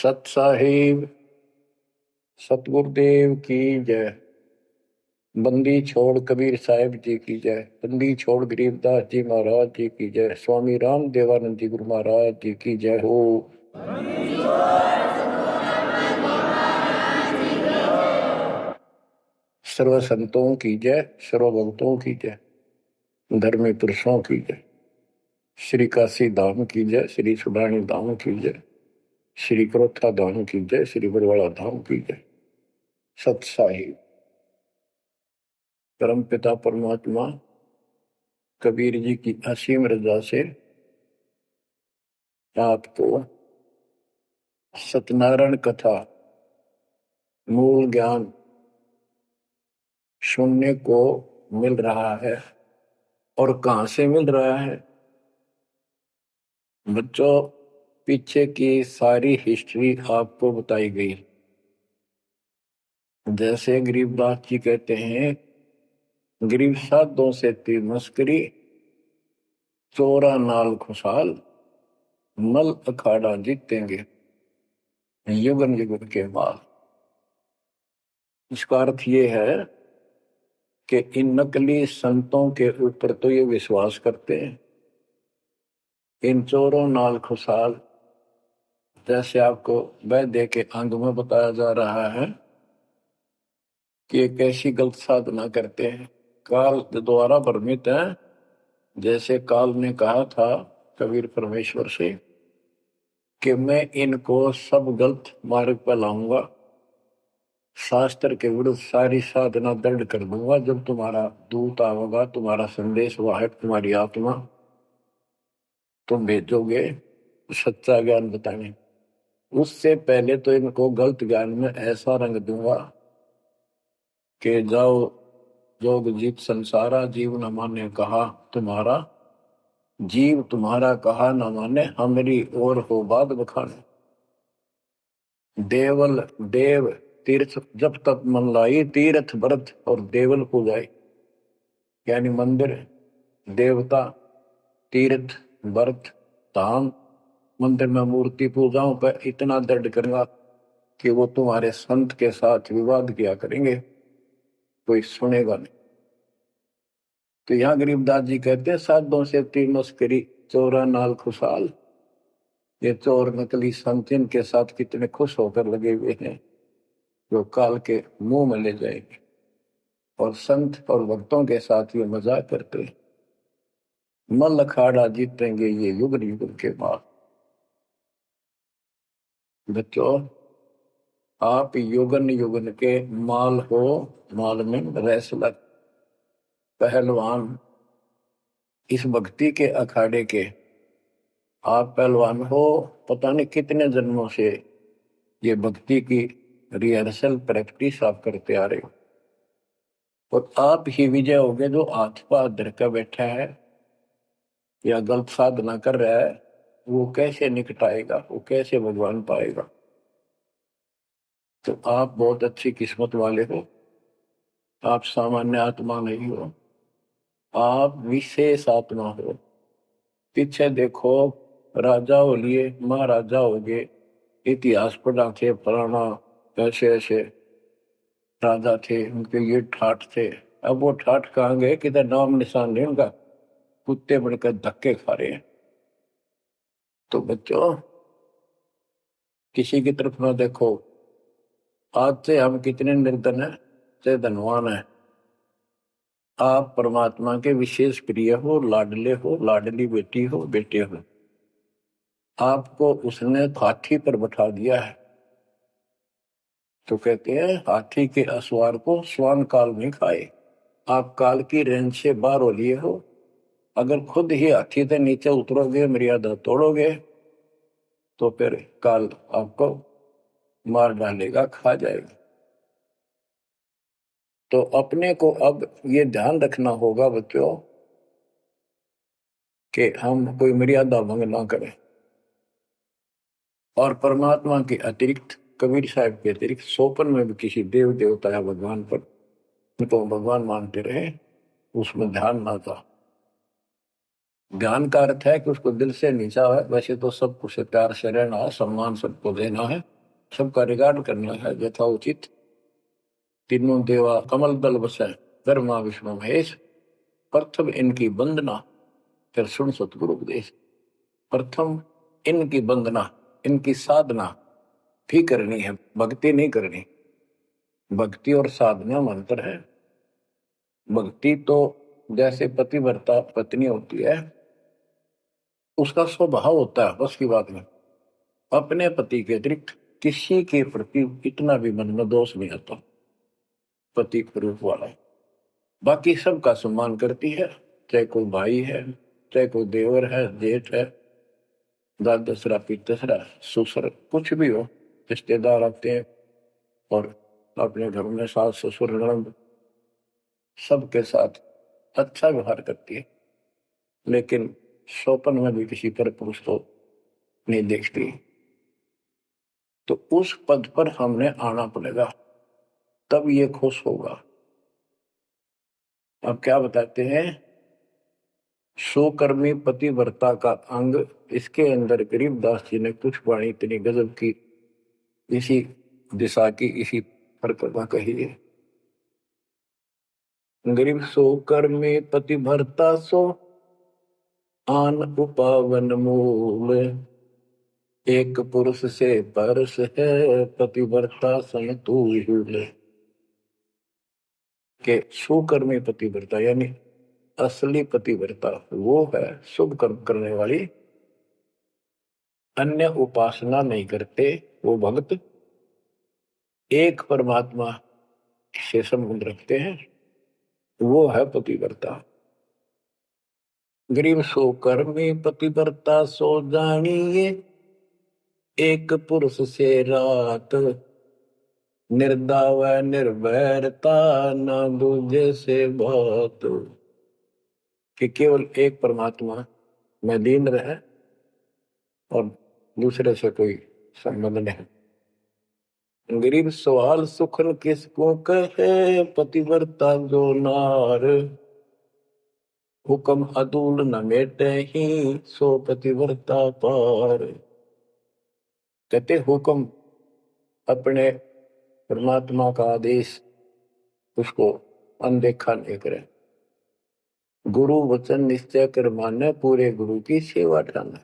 सत साहिब सतगुरुदेव की जय। बंदी छोड़ कबीर साहिब जी की जय। बंदी छोड़ गरीबदास जी महाराज जी की जय। स्वामी राम देवानंद जी गुरु महाराज जी की जय हो। सर्व संतों की जय, सर्व भक्तों की जय, धर्मी पुरुषों की जय। श्री काशी धाम की जय, श्री सुडानी धाम की जय, श्री क्रोथा धाम की जय, श्री बरवाड़ा धाम की जय। सत साहिब परम पिता परमात्मा कबीर जी की असीम रजा से आपको सत्यनारायण कथा मूल ज्ञान सुनने को मिल रहा है। और कहां से मिल रहा है बच्चों? पीछे की सारी हिस्ट्री आपको बताई गई। जैसे गरीबदास जी कहते हैं, गरीब साधों से तीर मस्करी, चोरा नाल खुशहाल, मल अखाड़ा जीतेंगे युगन युगन के बाद। इसका अर्थ ये है कि इन नकली संतों के ऊपर तो ये विश्वास करते हैं, इन चोरों नाल खुशहाल, जैसे आपको वैद्य के अंग में बताया जा रहा है कि एक ऐसी गलत साधना करते हैं, काल द्वारा भ्रमित है। जैसे काल ने कहा था कबीर परमेश्वर से कि मैं इनको सब गलत मार्ग पर लाऊंगा, शास्त्र के विरुद्ध सारी साधना दृढ़ कर दूंगा। जब तुम्हारा दूत आवेगा, तुम्हारा संदेश वाहक, तुम्हारी आत्मा, तुम भेजोगे सच्चा ज्ञान बताने, उससे पहले तो इनको गलत ज्ञान में ऐसा रंग दूंगा कि जाओ जोग जीत संसारा, जीव न माने कहा तुम्हारा, जीव तुम्हारा कहा न माने, हमारी ओर हो बात बखाने। देवल देव तीर्थ जब तक मन लाई, तीर्थ व्रत और देवल पूजाई। यानी मंदिर, देवता, तीर्थ, व्रत, धाम, मंदिर में मूर्ति पूजाओं पर इतना दृढ़ करूंगा कि वो तुम्हारे संत के साथ विवाद किया करेंगे, कोई सुनेगा नहीं। तो यहाँ गरीबदास जी कहते हैं, साधों से तीर मस्करी, चोरा नाल खुशहाल। ये चोर नकली संत इनके साथ कितने खुश होकर लगे हुए हैं, जो काल के मुंह में ले जाएंगे। और संत और भक्तों के साथ ये मजाक करते, मल अखाड़ा जीतेंगे ये युग युग के बाद। बच्चों, आप युगन युगन के माल हो, माल में रेसलर, पहलवान, इस भक्ति के अखाड़े के आप पहलवान हो। पता नहीं कितने जन्मों से ये भक्ति की रिहर्सल प्रैक्टिस आप करते आ रहे हो, और आप ही विजय होगे जो हाथ पा धर कर बैठा है या गलत साधना कर रहा है, वो कैसे निकटाएगा, वो कैसे भगवान पाएगा। तो आप बहुत अच्छी किस्मत वाले हो, आप सामान्य आत्मा नहीं हो, आप विशेष आत्मा हो। पीछे देखो, राजा हो लिए, महाराजा हो गए, इतिहास पढ़ा थे, फलाना ऐसे ऐसे राजा थे, उनके ये ठाठ थे। अब वो ठाठ कहाँ गए, किधर नाम निशान नहीं उनका, कुत्ते बनकर धक्के खा रहे हैं। तो बच्चों, किसी की तरफ ना देखो। आज से हम कितने निर्धन है, से धनवान है। आप परमात्मा के विशेष प्रिय हो, लाडले हो, लाडली बेटी हो, बेटे हो। आपको उसने हाथी पर बैठा दिया है। तो कहते हैं, हाथी के असवार को स्वान काल में खाए। आप काल की रेंज से बाहर हो लिए हो। अगर खुद ही हाथी से नीचे उतरोगे, मर्यादा तोड़ोगे, तो फिर काल आपको मार डालेगा, खा जाएगा। तो अपने को अब ये ध्यान रखना होगा बच्चों कि हम कोई मर्यादा भंग ना करें। और परमात्मा के अतिरिक्त, कबीर साहब के अतिरिक्त सोपन में भी किसी देव देवता या भगवान पर तो भगवान मानते रहे, उसमें ध्यान ना था। ध्यान का अर्थ है कि उसको दिल से नीचा है। वैसे तो सब कुछ प्यार से रहना है, सम्मान सबको देना है, सबका रिगार्ड करना है यथाउचित। तीनों देवा कमल दल बसै ब्रह्मा विष्णु महेश, प्रथम इनकी वंदना फिर सुन सतगुरु उपदेश। प्रथम इनकी वंदना, इनकी साधना भी करनी है, भक्ति नहीं करनी। भक्ति और साधना में अंतर है। भक्ति तो जैसे पतिव्रता पत्नी होती है, उसका स्वभाव होता है बस की बात में, अपने पति के अतिरिक्त किसी के प्रति इतना भी मन में दोष नहीं आता, पति के रूप वाला। बाकी सबका सम्मान करती है, चाहे कोई भाई है, चाहे कोई देवर है, जेठ है, दादसरा पितसरा ससुर कुछ भी हो, रिश्तेदार आते हैं और अपने घर में सास ससुर ननद सबके साथ अच्छा व्यवहार करती है, लेकिन स्वप्न में भी किसी पर पुरुष को नहीं देखती। तो उस पद पर हमने आना पड़ेगा, तब ये खुश होगा। अब क्या बताते हैं, सोकर्मी पतिव्रता का अंग, इसके अंदर गरीबदास जी ने कुछ वाणी इतनी गजब की इसी दिशा की, इसी प्रकरण कही है। गरीब सोकर्मी पतिव्रता सो आन उपावन मूल, एक पुरुष से परस है पतिव्रता समतुल। के सुकर्मी पतिव्रता यानी असली पतिव्रता वो है शुभ कर्म करने वाली, अन्य उपासना नहीं करते वो भक्त, एक परमात्मा से संबंध रखते हैं, वो है पतिव्रता। गरीब सो कर्मी पतिव्रता सो जानिए, एक पुरुष से रात, निर्दाव निर्भरता न दूजे से बात। कि केवल एक परमात्मा में लीन रहे और दूसरे से कोई संबंध नहीं। गरीब सवाल सुखन किसको कहे, पतिव्रता जो नार, हुक्म अदूल न मेटे ही सो पतिव्रता पार। कहते हुक्म अपने परमात्मा का आदेश उसको अनदेखा नहीं करे, गुरु वचन निश्चय कर माने, पूरे गुरु की सेवा ठाना।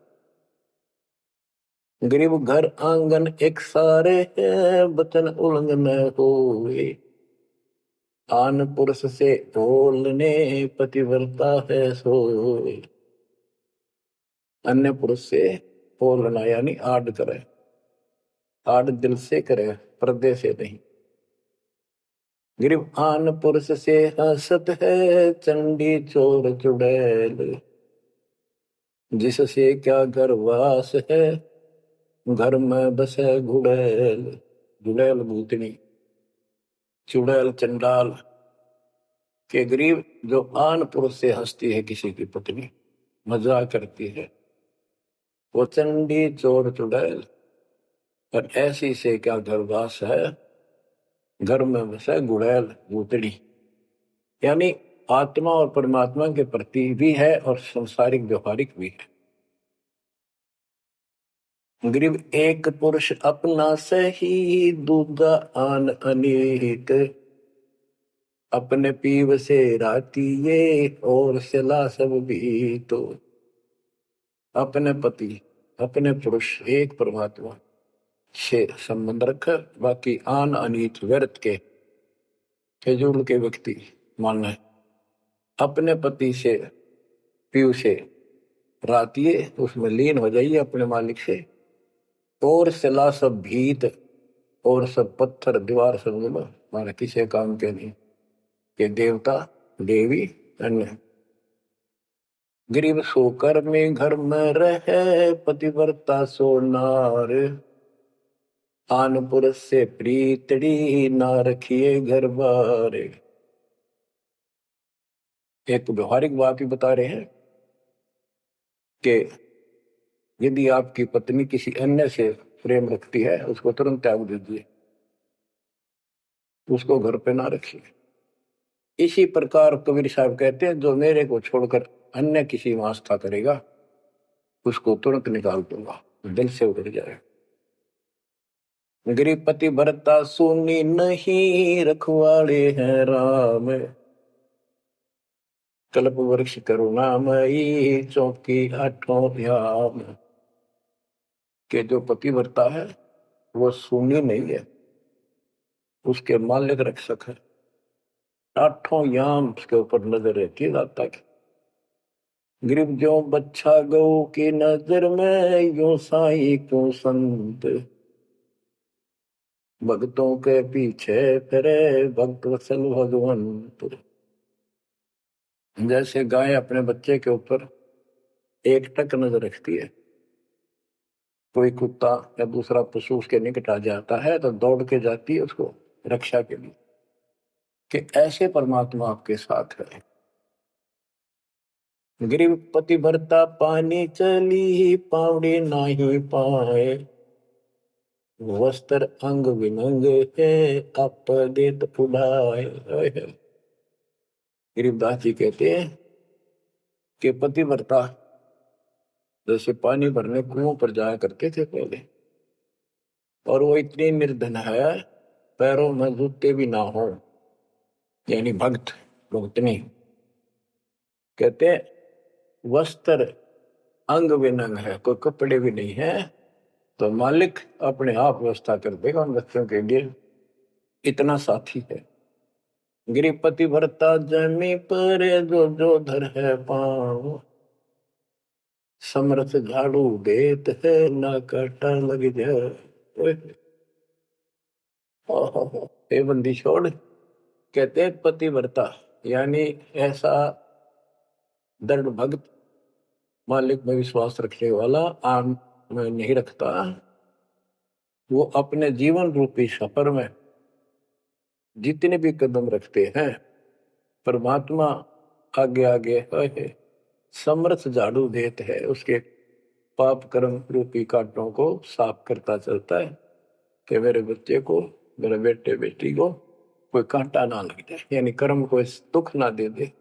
गरीब घर आंगन एक सारे है, वचन उल्लंघन होए, आन पुरुष से बोलने पतिव्रता है सोए। अन्य पुरुष से बोलना यानी आड़ करे, आड़ दिल से करे, पर्दे से नहीं। गरीब आन पुरुष से हंसत है, चंडी चोर चुड़ैल, जिससे क्या गर्वास है, घर में बसे गुड़ैल। गुड़ैल भूतनी, चुड़ैल चंडाल। के गरीब जो आन पुरुष से हंसती है, किसी की पत्नी मजाक करती है, वो चंडी चोर चुड़ैल, और ऐसी से क्या गर्वास है, घर में बसे गुड़ैल भूतनी। यानी आत्मा और परमात्मा के प्रति भी है और संसारिक व्यवहारिक भी है। गरीब एक पुरुष अपना सही, दूजा आन अनेक, अपने पीव से राती ये और सिला सब भी। तो अपने पति अपने पुरुष एक परमात्मा से संबंध रखा, बाकी आन अनीत व्यर्थ के फिजूल के व्यक्ति मानना, अपने पति से पीव से रातिए उसमें लीन हो जाइए अपने मालिक से, और सिला सब भीत, और सब पत्थर दीवार समझ लो माना किसी काम के नहीं, के देवता देवी अन्य। गरीब सोकर में घर में रहे, पतिव्रता सो नार, आन पुरुष से प्रीतड़ी ना रखिए घर बार। एक व्यवहारिक बात भी बता रहे हैं कि यदि आपकी पत्नी किसी अन्य से प्रेम रखती है, उसको तुरंत त्याग दीजिए, उसको घर पे ना रखिए। इसी प्रकार कबीर साहब कहते हैं, जो मेरे को छोड़कर अन्य किसी में आस्था करेगा, उसको तुरंत निकाल दूंगा, दिल से उतर जाएगा। गरीब पति भरता सुनी नहीं, रखवाले हैं राम। कल्प वृक्ष करुणामयी, चौकी आठों याम। के जो पति भरता है वो सुनी नहीं है, उसके मालिक रक्षक है। आठों याम उसके ऊपर नजर रहती है दाता की। गरीब जो बच्चा गौ की नजर में, यो साई को संत। भक्तों के पीछे फिरे, भक्त वत्सल भगवंत। जैसे गाय अपने बच्चे के ऊपर एक टक नजर रखती है, कोई कुत्ता या दूसरा पशु उसके निकट आ जाता है तो दौड़ के जाती है उसको रक्षा के लिए, कि ऐसे परमात्मा आपके साथ है। गरीब पति भरता पानी चली, पावड़ी नाही पाए। वस्त्र अंग विनंग है, आप देत उड़ाए। गरीबदास जी कहते हैं कि पति भरता जैसे पानी भरने कुओं पर जाया करते थे पहले, और वो इतनी निर्धन है पैरों में जूते भी ना हो, यानी भक्त भक्तनी। कहते वस्त्र अंग विनंग है, कोई कपड़े भी नहीं है, तो मालिक अपने आप व्यवस्था कर देगा उन बच्चों के लिए, इतना साथी है। गिरिपति भरता जमी पर, जो जो धर है पाँव। समर्थ झाड़ू देत है, ना काटा लग जाए। हे बंदी छोड़, कहते हैं पतिव्रता यानी ऐसा दृढ़ भक्त, मालिक में विश्वास रखने वाला, आम में नहीं रखता। वो अपने जीवन रूपी सफर में जितने भी कदम रखते हैं, परमात्मा आगे आगे है, समर्थ झाड़ू देते है, उसके पाप कर्म रूपी कांटों को साफ करता चलता है, कि मेरे बच्चे को, मेरे बेटे बेटी को कोई कांटा ना लग जाए, यानी कर्म को दुख ना दे दे।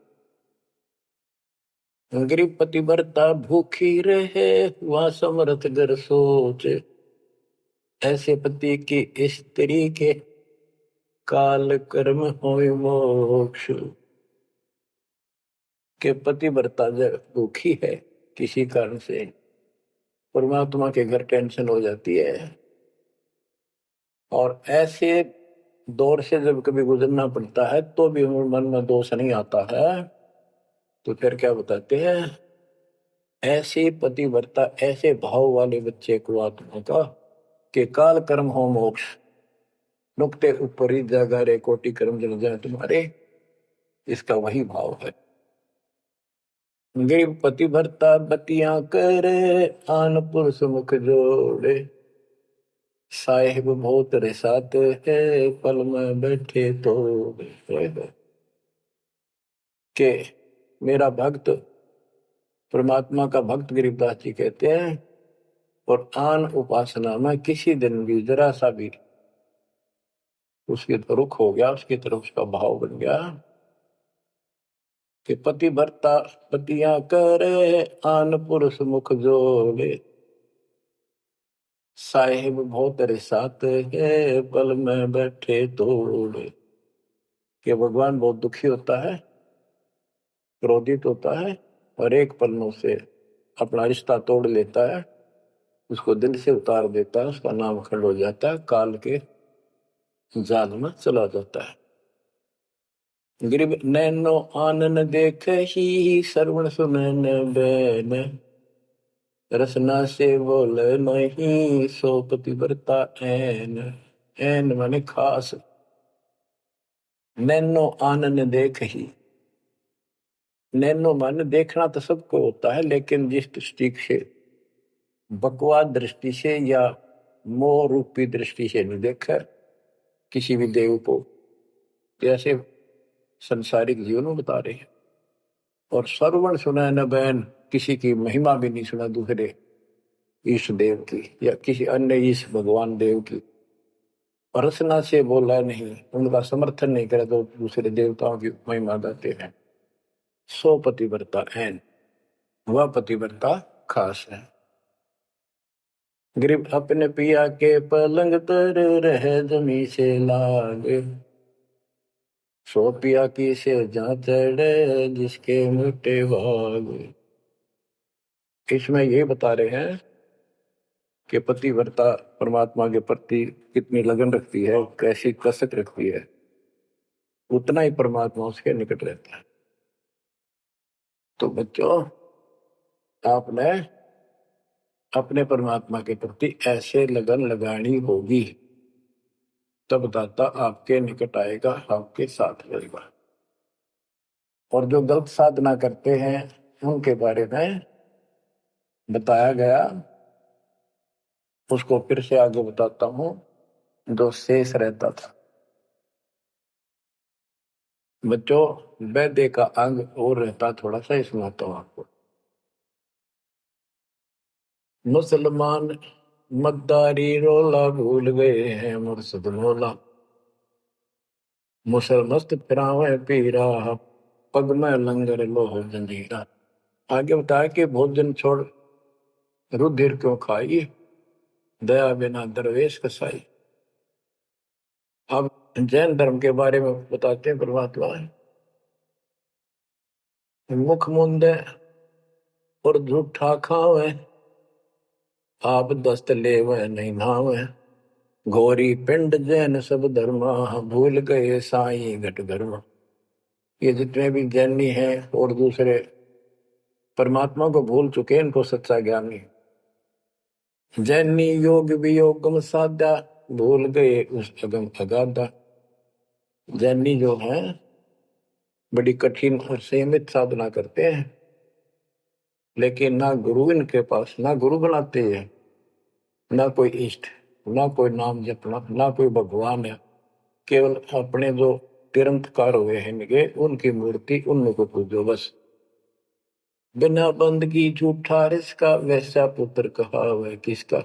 गरीब पतिव्रता भूखी रहे, वह समर्थ घर सोचे। ऐसे पति की स्त्री के, काल कर्म होय मोक्ष। के पतिव्रता जब दुखी है किसी कारण से, परमात्मा के घर टेंशन हो जाती है, और ऐसे दौर से जब कभी गुजरना पड़ता है तो भी मन में दोष नहीं आता है, तो फिर क्या बताते हैं, ऐसे पतिव्रता ऐसे भाव वाले बच्चे को आत्मा का, कि काल कर्म हो मोक्ष। नुक्ते ऊपर ही जागा रे, कोटि कर्म जल जाए तुम्हारे, इसका वही भाव है। गरीब पतिव्रता बतियां करे, आन पुरुष मुख जोड़े। साहेब बहुत रिसात है, पल में बैठे तो के मेरा भक्त, परमात्मा का भक्त गरीबदास जी कहते हैं, और आन उपासना में किसी दिन भी जरा सा भी उसके रुख हो गया, उसकी तरफ उसका भाव बन गया, कि पति भरता पतियां करे, आन पुरुष मुख जोड़े। साहेब बहुत रिसात है, पल में बैठे तोड़े। कि भगवान बहुत दुखी होता है, क्रोधित होता है, और एक पल में उसे अपना रिश्ता तोड़ लेता है, उसको दिल से उतार देता है, उसका नाम खंड हो जाता है, काल के जाल में चला जाता है। गरीब नैनो आनन देख ही, श्रवण सुनन बैन। रसना से बोल नहीं, सो पतिव्रता ऐन। ऐन माने खास। नैनो आनन देख ही, नैनो माने देखना तो सबको होता है, लेकिन जिस दृष्टि से, बकवाद दृष्टि से या मोह रूपी दृष्टि से नहीं देखा किसी भी देव को, जैसे संसारिक जीवन में बता रहे हैं। और श्रवण सुना न बैन, किसी की महिमा भी नहीं सुना दूसरे ईश देव की या किसी अन्य ईश भगवान देव की। रसना से बोला नहीं, उनका समर्थन नहीं करे तो दूसरे देवताओं की महिमा गाते हैं। सो पतिव्रता ऐन, वह पतिव्रता खास है। गरीब अपने पिया के पलंग तर रह जमी से लाग, सो पिया की से जा चढ़े जिसके मोटे भाग। इसमें ये बता रहे हैं कि पतिव्रता परमात्मा के प्रति कितनी लगन रखती है, कैसी कसक रखती है, उतना ही परमात्मा उसके निकट रहता है। तो बच्चों, आपने अपने परमात्मा के प्रति ऐसे लगन लगानी होगी, तब दाता आपके निकट आएगा, आपके साथ रहेगा। और जो गलत साधना करते हैं उनके बारे में बताया गया, उसको फिर से आगे बताता हूं। जो शेष रहता था बच्चों, वैद्य का अंग और रहता थोड़ा सा, इसमें आता हूं आपको। मुसलमान मद्दारी रोला भूल गए हैं मुर्शद मौला, मुसलमस्त फिरावे पीरा, पग में लंगर लोह जंजीरा। आगे बताया कि भोजन छोड़ रुधिर क्यों खाई, दया बिना दरवेश कसाई। अब जैन धर्म के बारे में बताते हैं परमात्मा। मुख मुंदे और झूठा खावे, आप दस्त लेवे नहीं नावे, घोरी पिंड जैन सब धर्मा, भूल गए साई घट धर्मा। ये जितने भी जैनी हैं और दूसरे परमात्मा को भूल चुके, इनको सच्चा ज्ञान नहीं। जैनी योग वियोगम साधा, भूल गए उस अगम अगाधा। जैनी जो है बड़ी कठिन और सीमित साधना करते हैं, लेकिन ना गुरु इनके पास, ना गुरु बनाते हैं, ना कोई इष्ट, ना कोई नाम जपना, ना कोई भगवान है। केवल अपने जो तिरंतकार हुए हैं इनके, उनकी मूर्ति, उनको पूजो बस। बिना बंदगी झूठा रिसका, वैसा पुत्र कहा वह किसका।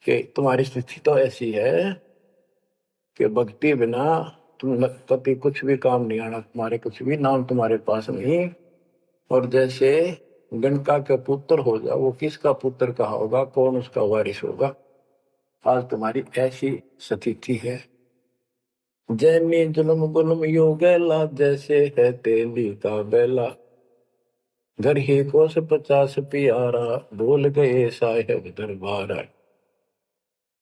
कि तुम्हारी स्थिति तो ऐसी है कि भक्ति बिना तुम कभी कुछ भी काम नहीं आना, तुम्हारे कुछ भी नाम तुम्हारे पास नहीं। और जैसे गणका का पुत्र हो जा, वो किसका पुत्र कहा होगा, कौन उसका वारिस होगा। आज तुम्हारी ऐसी स्थिति है। जैनी जुल्म गुल्म योगेला, जैसे है तेली का बेला, घर ही कोस 50 प्यारा, भूल गए साहेब दरबारा।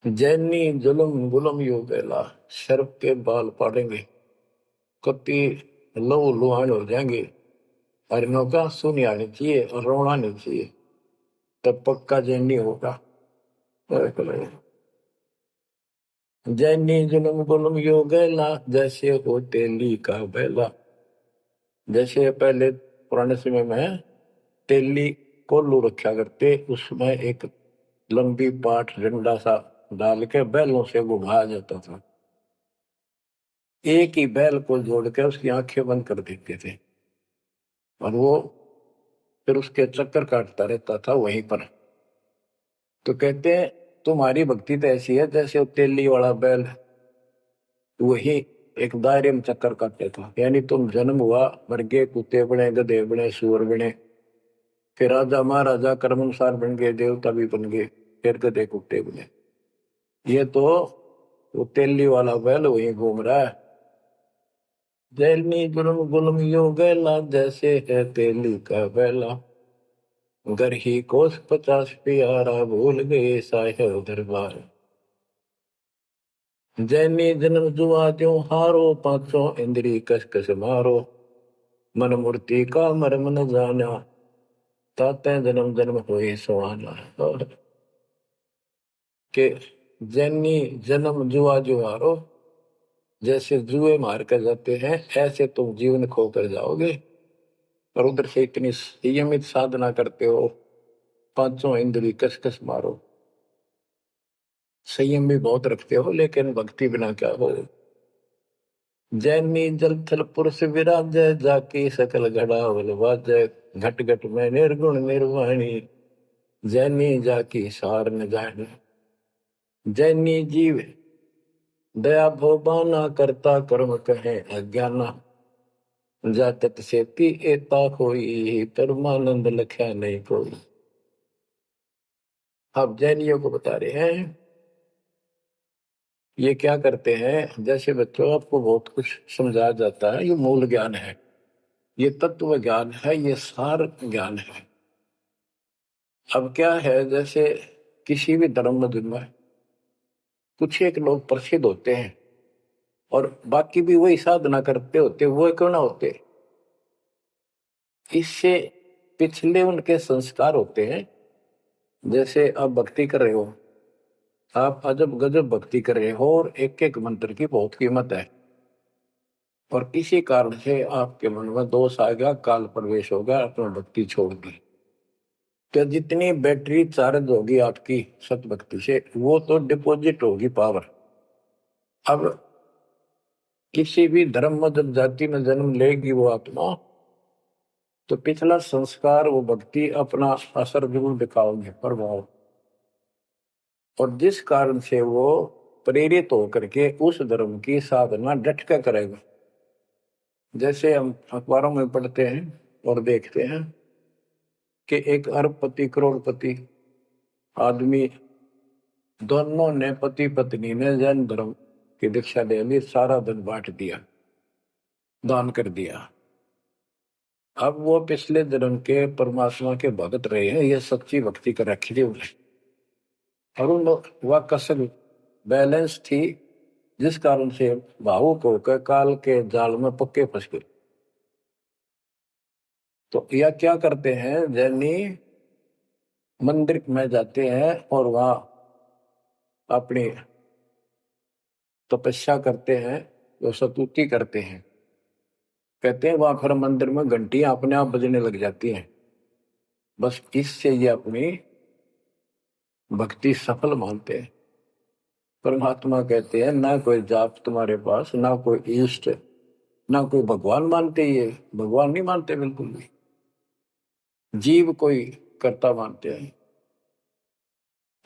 जैनी जुल्म गुल्म योगेला, सर्प के बाल पाड़ेंगे, कति लहू लुहान हो जाएंगे, हरिणों का सुनी आनी चाहिए और रोना नहीं चाहिए, तब पक्का जैनी होगा। जैनी जुल्म गुल्म योगेला, जैसे हो तेली का बेला। जैसे पहले पुराने समय में तेली कोल्लू रखा करते, उसमें एक लंबी पाठ डंडा सा डाल के बैलों से घुमाया जाता था। एक ही बैल को जोड़ के उसकी आंखें बंद कर देते थे और वो फिर उसके चक्कर काटता रहता था वहीं पर। तो कहते हैं तुम्हारी भक्ति तो ऐसी है जैसे वो तेली वाला बैल वही एक दायरे में चक्कर काटते था। यानी तुम जन्म हुआ, मर गए, कुत्ते बने, गधे बने, सुअर बने, फिर राजा महाराजा कर्मानुसार बन गए, देवता भी बन गए, फिर गधे कुत्ते बने। ये तो वो तेली वाला बैल वही घूम रहा है। जैनी गुलम गुलम योगेला, जैसे है तेली का बैला, घर ही कोस 50 प्यारा, भूल गए साहेब दरबार। जैनी जन्म जुआ त्यों हारो, पांचों इंद्री कस कस मारो, मन मूर्ति का मर्म न जाना, ताते जन्म जन्म होए सुहाना। और के जैनी जन्म जुआ जुआरो, जैसे जुए मार कर जाते हैं ऐसे तुम जीवन खो कर जाओगे। और उधर से इतनी संयमित साधना करते हो, पांचों इंद्री कस कस मारो, संयम भी बहुत रखते हो, लेकिन भक्ति बिना क्या हो। जैनी जल थल पुरुष विराजय, जाकी सकल घड़ावल वाजय, घट घट में निर्गुण निर्वाणी, जैनी जाकी सार न जानी। जैनी जीव दया भोबाना, करता कर्म कहे अज्ञाना, जातक सेती एता कोई, परमानंद लख्या नहीं कोई। अब जैनियों को बता रहे हैं, ये क्या करते हैं, जैसे बच्चों आपको बहुत कुछ समझाया जाता है, ये मूल ज्ञान है, ये तत्व ज्ञान है, ये सार ज्ञान है। अब क्या है, जैसे किसी भी धर्म में कुछ एक लोग प्रसिद्ध होते हैं और बाकी भी वही साधना करते होते, वो क्यों ना होते, इससे पिछले उनके संस्कार होते हैं। जैसे आप भक्ति कर रहे हो, आप अजब गजब भक्ति कर रहे हो और एक एक मंत्र की बहुत कीमत है, और किसी कारण से आपके मन में दोष आ गया, काल प्रवेश होगा, अपनी भक्ति छोड़ दी, तो जितनी बैटरी चार्ज होगी आपकी सत भक्ति से, वो तो डिपॉजिट होगी पावर। अब किसी भी धर्म में जब जाति में जन्म लेगी वो आत्मा, तो पिछला संस्कार वो भक्ति अपना असर जरूर दिखाओगे, प्रभाव, और जिस कारण से वो प्रेरित होकर के उस धर्म की साधना डट कर करेगा। जैसे हम अखबारों में पढ़ते हैं और देखते हैं कि एक अरबपति करोड़पति आदमी, दोनों ने पति पत्नी ने जैन धर्म की दीक्षा ले ली, सारा धन बांट दिया, दान कर दिया। अब वो पिछले जन्म के परमात्मा के भगत रहे हैं, ये सच्ची भक्ति कर रखी थी उन्हें, और उन वह कसर बैलेंस थी, जिस कारण से भावुक होकर काल के जाल में पक्के फंस गए। तो यह क्या करते हैं, जैनी मंदिर में जाते हैं और वहां अपनी तपस्या करते हैं, वो स्तुति करते हैं, कहते हैं वहां फिर मंदिर में घंटियां अपने आप बजने लग जाती हैं, बस इससे ये अपनी भक्ति सफल मानते हैं। परमात्मा कहते हैं ना कोई जाप तुम्हारे पास, ना कोई इष्ट, ना कोई भगवान मानते, ये भगवान नहीं मानते बिल्कुल भी, जीव कोई कर्ता मानते हैं।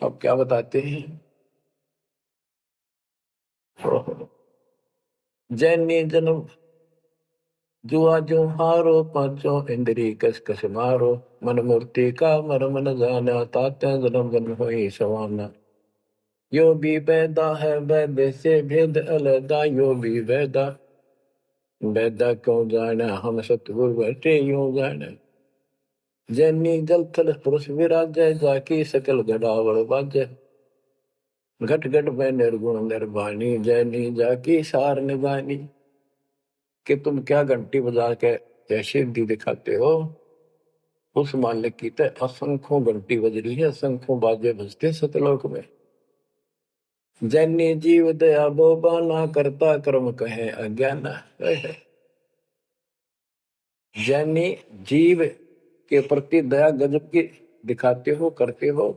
अब क्या बताते हैं, जैनी जन्म जुआ जो हारो, पांचों इंद्री कस कस मारो, मन मूर्ति का मरम न जाना, ताते जन्म जन्म होई सवाना। यो भी वेदा है, वेद से भेद अलगा, यो भी वेदा, वेदा क्यों जाना, हम सतगुरु बैठे यूं जाना। जैनी जल थल पुरुष विराजय, जाकी सकल गड़ावड़ बाजय, घट घट में निर्गुण निर्वाणी, जैनी जाकी सार निभानी। कि तुम क्या घंटी बजा के जैसे दी दिखाते हो, उस मालिक की तो असंख्यों घंटी बज रही है, असंख्यों बाजे बजते सतलोक में। जैनी जीव दया बोबाना, करता कर्म कहे अज्ञाना। जैनी जीव के प्रति दया गजब की दिखाते हो, करते हो,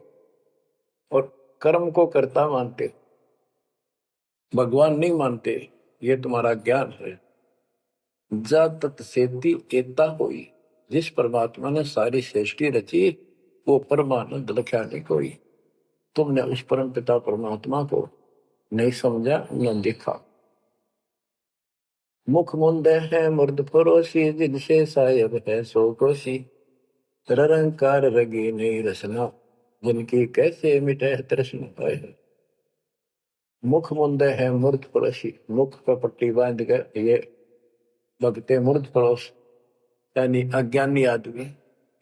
और कर्म को कर्ता मानते हो, भगवान नहीं मानते, ये तुम्हारा ज्ञान है। जा तत्सेती एता होई, जिस परमात्मा ने सारी सृष्टि रची, वो परमानंद लख्या नहीं कोई। तुमने उस परम पिता परमात्मा को नहीं समझा, न देखा। मुख मुंदे है मुर्द फरोशी, जिनसे सायब है सो कोशी, निरंकार रगी नहीं रसना, जिनकी कैसे मिटे तृष्णा है। मुख मुंदे है मूर्ध पड़ोसी, मुख पर पट्टी बांध कर ये भगते मूर्ध पड़ोस, यानी अज्ञानी आदमी,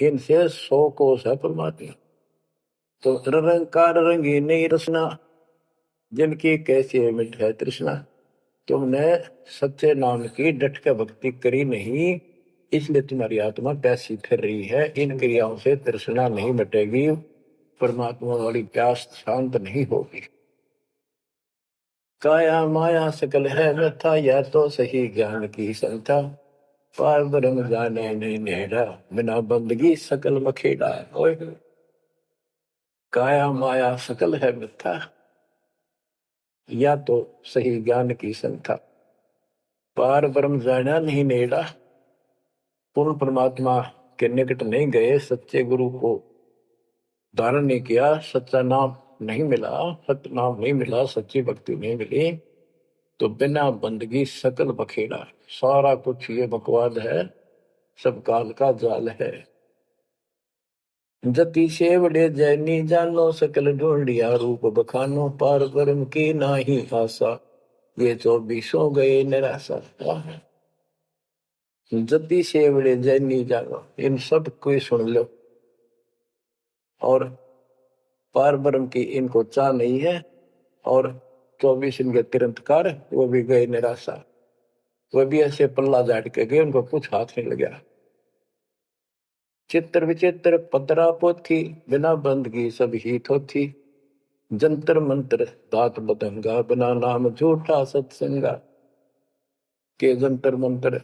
इनसे 100 कोस है परमात्मा। तो निरंकार रंगी नहीं रसना, जिनकी कैसी मिट है तृष्णा। तुमने सच्चे नाम की डट के भक्ति करी नहीं, इसलिए तुम्हारी आत्मा प्यासी फिर रही है, इन क्रियाओं से तृष्णा नहीं मिटेगी, परमात्मा वाली प्यास शांत नहीं होगी। काया माया सकल है व्यथा, या तो सही ज्ञान की संथा, पार ब्रह्म जाने नहीं नेड़ा, बिना बंदगी सकल मखेड़ा। ओए काया माया सकल है मिथ्या, या तो सही ज्ञान की संथा, पार ब्रह्म जाना नहीं नेड़ा, पूर्ण परमात्मा के निकट नहीं गए, सच्चे गुरु को धारण नहीं किया, सच्चा नाम नहीं मिला, सत्य नाम नहीं मिला, सच्ची भक्ति नहीं मिली, तो बिना बंदगी सकल बखेड़ा, सारा कुछ ये बकवाद है, सब काल का जाल है। जति सेवड़े जैनी जानो सकल ढूंढिया रूप बखानो पार ब्रह्म की नाही आशा ये 24 गए निराशा। जति सेवड़े जैनी जानो इन सब को सुन लो और पार ब्रह्म की इनको चाह नहीं है और 24 इनके तिरंतकार वो भी गए निराशा। वो भी ऐसे पल्ला झाड़ के गए उनको कुछ हाथ नहीं लगा। चित्र विचित्र पतरा पोथी बिना बंद की सब ही थोथी जंतर मंत्र दात बदंगा बिना नाम झूठा सत्संगा के जंतर मंत्र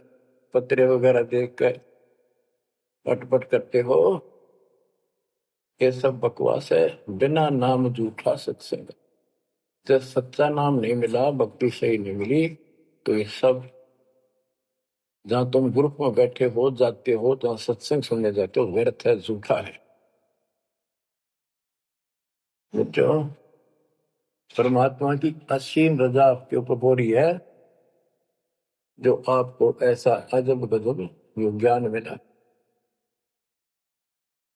पत्रे वगैरह देख कर पटपट करते हो ये सब बकवास है। बिना नाम झूठा सत्संग जब सच्चा नाम नहीं मिला भक्ति सही नहीं मिली तो ये सब जहां तुम ग्रुप में बैठे हो जाते हो जहां सत्संग सुनने जाते हो व्यर्थ है झूठा है। जो परमात्मा की असीम रजा आपके ऊपर हो रही है जो आपको ऐसा अजब गजब योग ज्ञान मिला।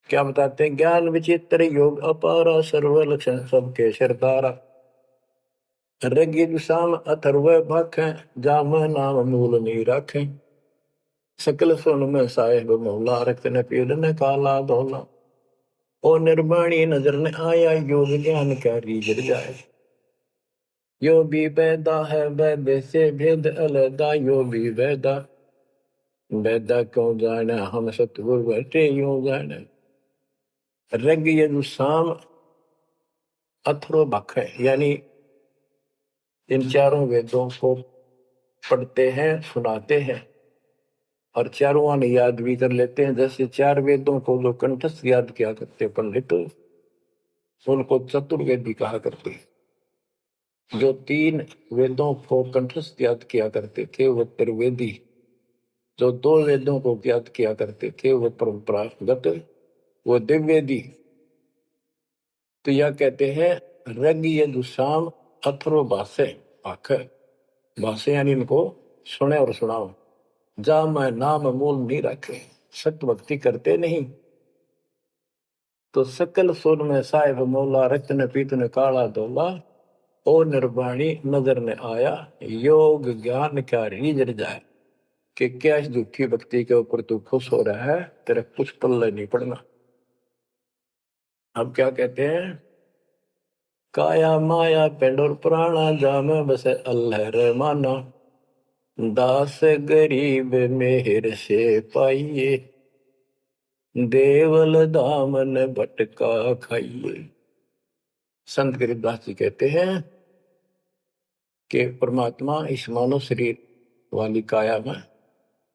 क्या बताते हैं ज्ञान विचित्र योग अपारा सर्व लक्षण सबके सरदारा ऋग शाम अथर्व भख जाम नाम मूल नहीं रखें सकल सुन में साहेब मौला रक्त न पीड़ न काला धोला ओ निर्वाणी नजर न आया योग ज्ञान का रीझ जाए यो भी वैदा है वैद से भेद अलदा यो भी वैदा वैदा क्यों जाना हम सतगुरु बैठे यूं जाने ऋग यजुसाम अथर्व भख है यानी इन चारों वेदों को पढ़ते हैं सुनाते हैं और चारों आने याद भी कर लेते हैं। जैसे 4 वेदों को जो कंठस्थ याद किया करते पंडित उनको चतुर्वेदी कहा करते। जो 3 वेदों को कंठस्थ याद किया करते थे वो त्रिवेदी। जो 2 वेदों को याद किया करते थे वो परंपरागत वो दिव्यवेदी। तो यह कहते हैं ऋग यजुसाम अथर्व भाष्य भाष्य यानी इनको सुने और सुनाओ जा मैं नाम मूल नहीं रखे सत्य भक्ति करते नहीं तो सकल सुर में साहिब मौला रत्न पीतन काला धोला ओ निर्वाणी नजर ने आया योग ज्ञान क्या रीझ जाए कि क्या इस दुखी भक्ति के ऊपर तू खुश हो रहा है तेरा कुछ पल्ले नहीं पड़ना। अब क्या कहते हैं काया माया पेंडोर पुराना जाम बस अल्लाह रहमाना दास गरीब मेहर से पाइए देवल दामन भटका खाइए। संत गरीबदास जी कहते हैं कि परमात्मा इस मानव शरीर वाली काया में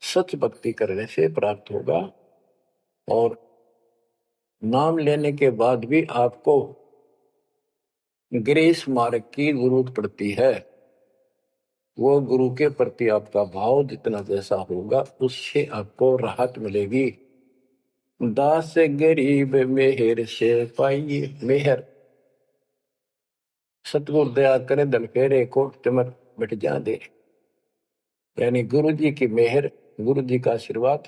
सच भक्ति करने से प्राप्त होगा और नाम लेने के बाद भी आपको ग्रेस मार्ग की जरूरत पड़ती है। वो गुरु के प्रति आपका भाव जितना जैसा होगा उससे आपको राहत मिलेगी। दास गरीब मेहर से पाइए मेहर सतगुरु दया करे धन फेरे कोट चमर मिट जा दे यानी गुरु जी की मेहर गुरु जी का आशीर्वाद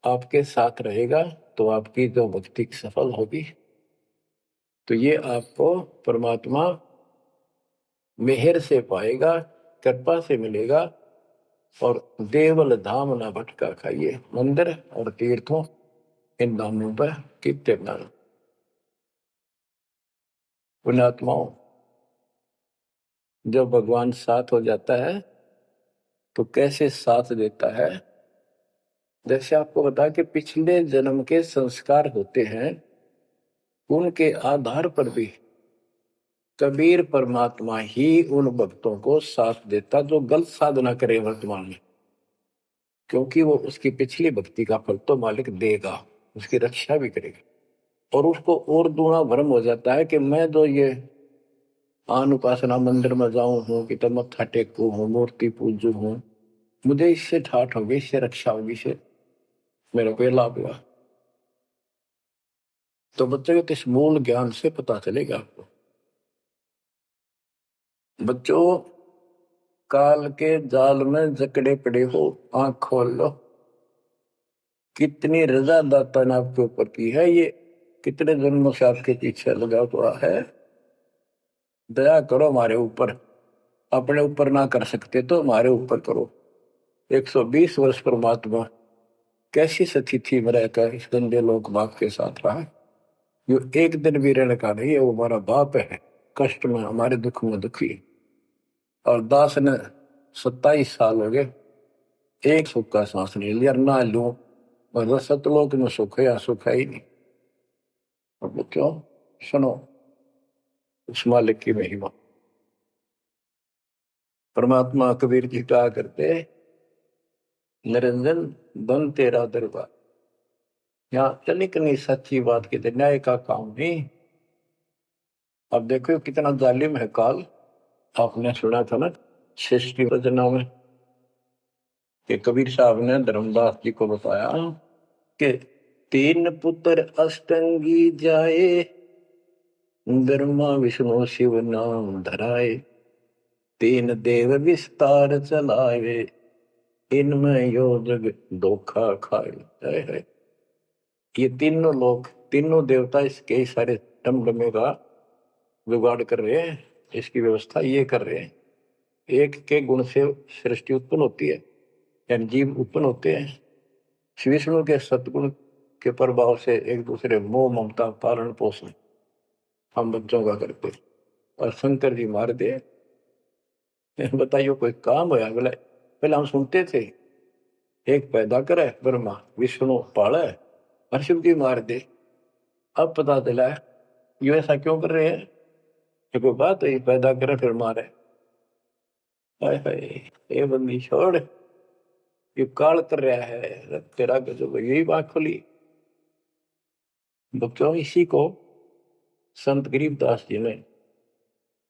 आपके साथ रहेगा तो आपकी जो भक्ति सफल होगी। तो ये आपको परमात्मा मेहर से पाएगा कृपा से मिलेगा और देवल धाम ना भटका खाइए मंदिर और तीर्थों इन धामों पर कितने पुण्यात्माओं जब भगवान साथ हो जाता है तो कैसे साथ देता है। जैसे आपको बता कि पिछले जन्म के संस्कार होते हैं उनके आधार पर भी कबीर परमात्मा ही उन भक्तों को साथ देता जो गलत साधना करे वर्तमान में क्योंकि वो उसकी पिछली भक्ति का फल तो मालिक देगा उसकी रक्षा भी करेगा और उसको और दूना भ्रम हो जाता है कि मैं जो ये आन उपासना मंदिर में जाऊं हूं कि तब मत्था टेकू हूं मूर्ति पूजू हूं मुझे इससे ठाठ होगी इससे रक्षा होगी इससे मेरे को लाभ हुआ। तो बच्चों के इस मूल ज्ञान से पता चलेगा आपको। बच्चों काल के जाल में जकड़े पड़े हो आंख खोल लो कितनी रजा दाता ने आपके ऊपर की है। ये कितने जन्मों से आपके पीछे लगा हुआ है, दया करो हमारे ऊपर। अपने ऊपर ना कर सकते तो हमारे ऊपर करो। 120 वर्ष परमात्मा कैसी स्थिति में रहकर इस गंदे लोक बाप के साथ रहा। जो एक दिन भी रहने का नहीं है, वो हमारा बाप है, कष्ट में हमारे दुख में दुखी। और दास ने 27 साल हो गए, एक सुख का सांस नहीं लिया, ना लूं। और सतलोक में सुख है या सुख है ही नहीं। अब क्यों? सुनो उस मालिक की महिमा। परमात्मा कबीर जी कहा करते, निरंजन धन तेरा दरबार। यहाँ तनिक नहीं सच्ची बात की न्याय का काम नहीं। अब देखो कितना जालिम है काल। आपने सुना था ना सृष्टि रचना में कि कबीर साहब ने धर्मदास जी को बताया कि 3 पुत्र अष्टंगी जाए, ब्रह्मा विष्णु शिव नाम धराए, 3 देव विस्तार चलाए, इनमें यो जग धोखा खाए है। ये तीनों लोग, तीनों देवता इसके सारे टमटमे का जुगाड़ कर रहे हैं, इसकी व्यवस्था ये कर रहे हैं। एक के गुण से सृष्टि उत्पन्न होती है, यानी जीव उत्पन्न होते हैं। विष्णु के सतगुण के प्रभाव से एक दूसरे मोह ममता पालन पोषण हम बच्चों का करते। और शंकर जी मार दे, बताइए कोई काम होया? बोले पहले हम सुनते थे एक पैदा करे ब्रह्मा, विष्णु पाले और शिव जी मार दे। अब पता चला ये ऐसा क्यों कर रहे हैं? ये कोई बात है? पैदा करे फिर मारे। हाय हाय, ये बंदी छोड़, ये काल कर रहा है तेरा गजब। यही बात खुली बच्चों। इसी को संत गरीबदास जी ने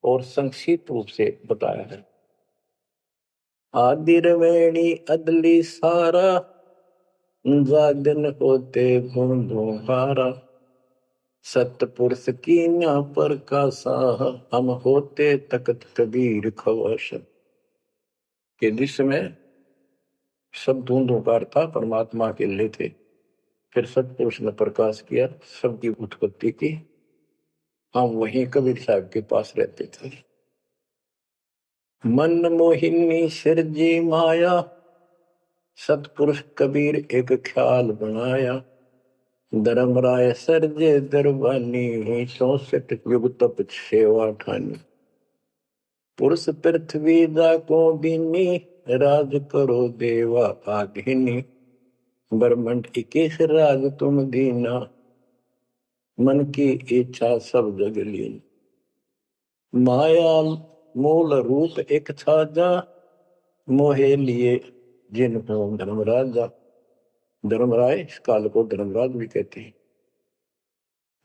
और संक्षिप्त रूप से बताया है। आदि रवेणी अदली सारा, जागन होते बूंदों हारा, सतपुरुष की न्या पर का साह, हम होते तकत कबीर खवश। के जिसमें सब धुंधुकार था परमात्मा के लिए थे, फिर सतपुरुष ने प्रकाश किया, सबकी उत्पत्ति की। हम वहीं कबीर साहब के पास रहते थे। मन मोहिनी सिरजी माया, सतपुरुष कबीर एक ख्याल बनाया, धर्मराय सरजे दरबानी, 64 युग तप सेवा ठानी। पुरुष पृथ्वी दा को दीनी, राज करो देवा आधीनी, ब्रह्मंड 21 राज तुम दीना, मन की इच्छा सब जग लीन। माया मूल रूप एक छाजा, मोहे लिए जिन हो धर्मराजा। धर्मराय इस काल को धर्मराज भी कहते हैं।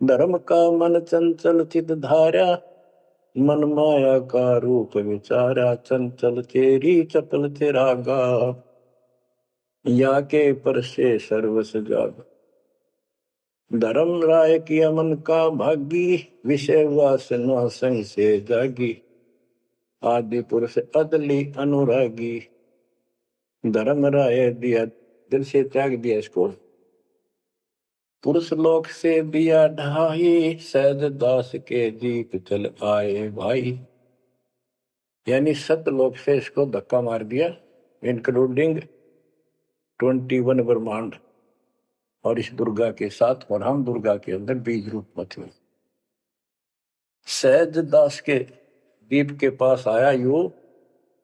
धर्म का मन चंचल चित धारा, मन माया का रूप विचारा, चंचल तेरी चपल तेरा गा, या के पर से सर्वस जाग। धर्म राय की अमन का भागी, विषय वासना संग से जागी, आदि पुरुष अदली अनुरागी। धर्म राय दिया दिल से त्याग दिया इसको, पुरुष लोक से दिया ढाई, सहज दास के दीप चल आए भाई। यानी सतलोक से इसको धक्का मार दिया, इंक्लूडिंग 21 ब्रह्मांड और इस दुर्गा के साथ। और हम दुर्गा के अंदर बीज रूप में थे। सहज दास के दीप के पास आया यू,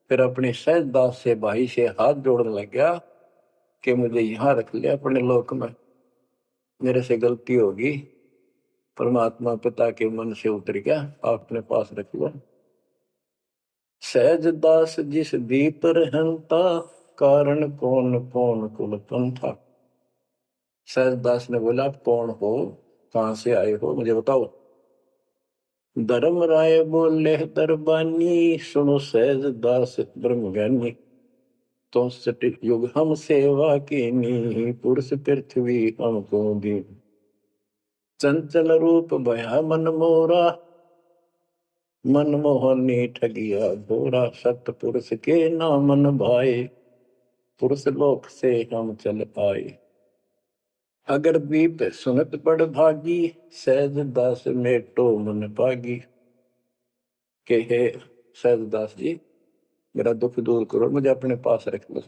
फिर अपने सहज दास से भाई से हाथ जोड़ने लग गया कि मुझे यहां रख लिया अपने लोक में, मेरे से गलती होगी। परमात्मा पिता के मन से उतर गया, अपने पास रख लिया। सहज दास जिस दीप रहता, कारण कौन कौन कुल पंथा। सहज दास ने बोला आप कौन हो, कहां से आए हो, मुझे बताओ। धर्म राय बोले दरबानी, सुनो सहज दास ब्रह्म ज्ञानी। तो युग हम सेवा की नी, पुरुष पृथ्वी हमको दी। चंचल रूप भया मन मोरा, मन मोहनी ठगिया घोरा। सतपुरुष के नामन भाए, पुरुष लोक से हम चल आए। अगर दीप सुनत पड़ भागी, सहज दास मेटो मन पागी। के हे सहज दास जी, मेरा दुख दूर करो, मुझे अपने पास रख लो।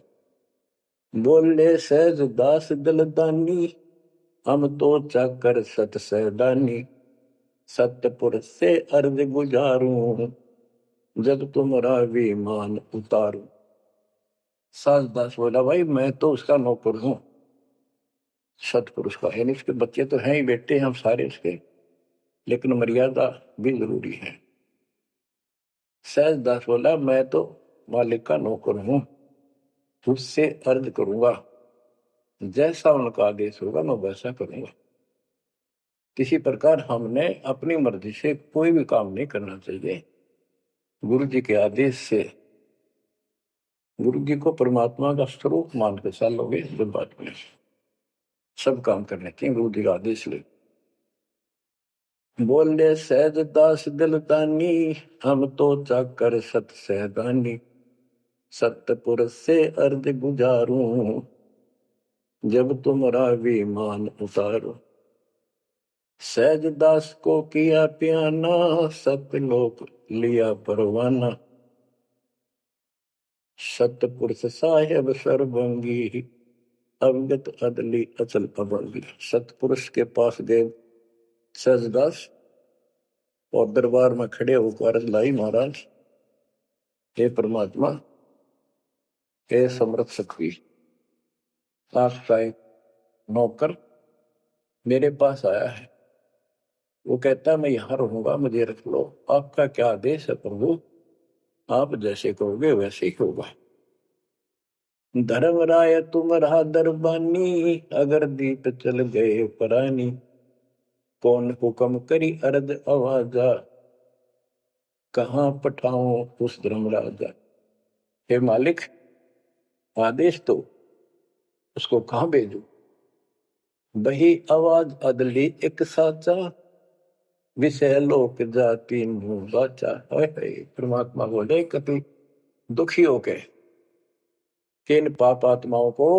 बोले सहज दास दलदानी, हम तो चाकर सत सहदानी। सतपुर से अर्ज गुजारूं, जब तुम्हारा विमान उतारूं। सहज दास बोला, भाई मैं तो उसका नौकर हूं, सतपुरुष का, यानी उसके बच्चे तो हैं ही, बेटे हम सारे उसके, लेकिन मर्यादा भी जरूरी है। सहज दास बोला, मैं तो मालिक का नौकर हूं, उससे अर्ज करूंगा, जैसा उनका आदेश होगा मैं वैसा करूंगा। किसी प्रकार हमने अपनी मर्जी से कोई भी काम नहीं करना चाहिए। गुरु जी के आदेश से, गुरु जी को परमात्मा का स्वरूप मान के चलोगे जब बात में, सब काम करने चाहिए गुरु जी का आदेश ले। बोले सहज दास दिलदानी, हम तो चाकर सत सहदानी। सतपुर से अर्ज गुजारूं, जब तुम्हारा विमान उतारूं। सहज दास को किया प्याना, सतलोक लिया परवाना। सतपुरुष साहेब सर्वंगी, अवगत अदली अचल अभंगी। सतपुरुष के पास गए सहजदास और दरबार में खड़े होकर अर्ज लाई, महाराज हे परमात्मा, हे समर्थ शक्ति, आपका एक नौकर मेरे पास आया है, वो कहता है मैं यहां रहूंगा, मुझे रख लो। आपका क्या आदेश है प्रभु, आप जैसे कहोगे वैसे ही होगा। धर्मराय तुम्हारा दरबानी, अगर दीप चल गए परानी। कौन हुक्म करी अर्ज आवाजा, कहां पठाऊं उस धर्मराजा। हे मालिक, आदेश तो, उसको कहां भेजू। बही आवाज अदली एक साचा, विषय लोक जाति मुंह बाचा। परमात्मा बोले, कभी दुखी होके कि इन पाप आत्माओं को